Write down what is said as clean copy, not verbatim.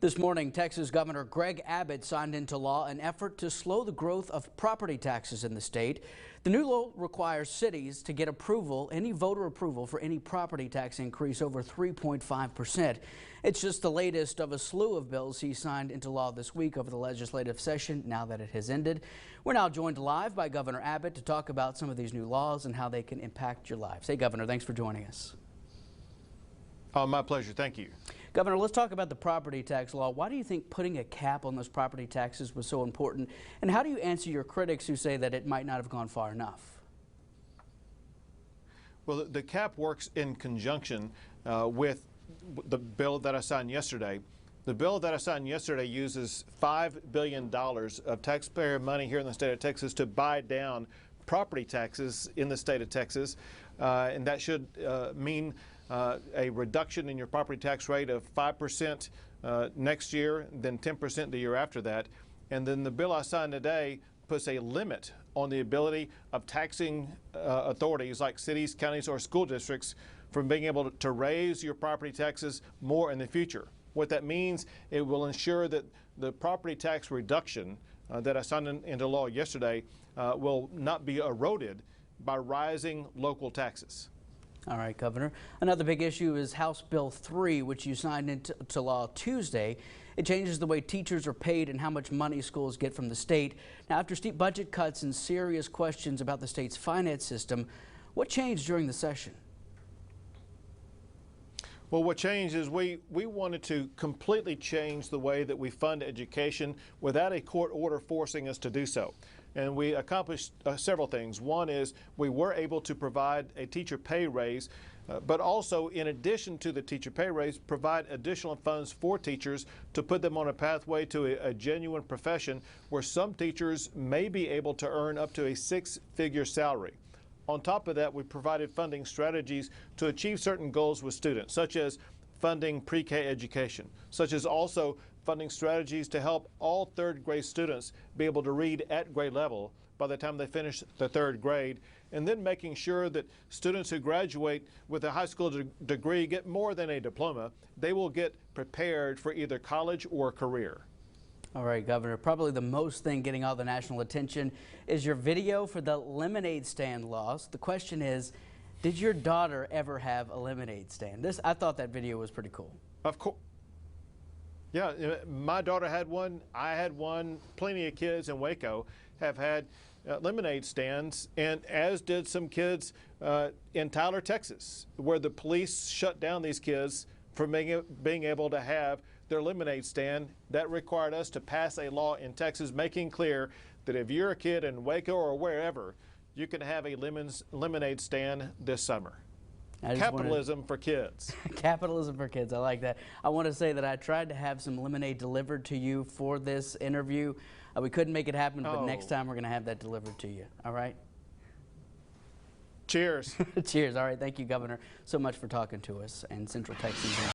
This morning, Texas Governor Greg Abbott signed into law an effort to slow the growth of property taxes in the state. The new law requires cities to get approval, any voter approval for any property tax increase over 3.5%. It's just the latest of a slew of bills he signed into law this week over the legislative session now that it has ended. We're now joined live by Governor Abbott to talk about some of these new laws and how they can impact your lives. Hey, Governor, thanks for joining us. Oh, my pleasure. Thank you. Governor, let's talk about the property tax law. Why do you think putting a cap on those property taxes was so important? And how do you answer your critics who say that it might not have gone far enough? Well, the cap works in conjunction with the bill that I signed yesterday. The bill that I signed yesterday uses $5 billion of taxpayer money here in the state of Texas to buy down property taxes in the state of Texas. And that should mean a reduction in your property tax rate of 5% next year, then 10% the year after that. And then the bill I signed today puts a limit on the ability of taxing authorities like cities, counties, or school districts from being able to raise your property taxes more in the future. What that means, it will ensure that the property tax reduction that I signed into law yesterday will not be eroded by rising local taxes. All right, Governor. Another big issue is House Bill 3, which you signed into law Tuesday. It changes the way teachers are paid and how much money schools get from the state. Now, after steep budget cuts and serious questions about the state's finance system, what changed during the session? Well, what changed is we wanted to completely change the way that we fund education without a court order forcing us to do so. And we accomplished several things. One is we were able to provide a teacher pay raise, but also in addition to the teacher pay raise, provide additional funds for teachers to put them on a pathway to a genuine profession where some teachers may be able to earn up to a six-figure salary. On top of that, we provided funding strategies to achieve certain goals with students, such as funding pre-K education, such as also funding strategies to help all third grade students be able to read at grade level by the time they finish the third grade, and then making sure that students who graduate with a high school degree get more than a diploma. They will get prepared for either college or a career. All right, Governor, probably the most thing getting all the national attention is your video for the lemonade stand laws. The question is, did your daughter ever have a lemonade stand? I thought that video was pretty cool. Of course. Yeah, my daughter had one. I had one. Plenty of kids in Waco have had lemonade stands, and as did some kids in Tyler, Texas, where the police shut down these kids from being able to have their lemonade stand. That required us to pass a law in Texas making clear that if you're a kid in Waco or wherever, you can have a lemonade stand this summer. Capitalism for kids. Capitalism for kids. I like that. I want to say that I tried to have some lemonade delivered to you for this interview. We couldn't make it happen, but next time we're going to have that delivered to you. All right? Cheers. Cheers. All right. Thank you, Governor, so much for talking to us and Central Texas.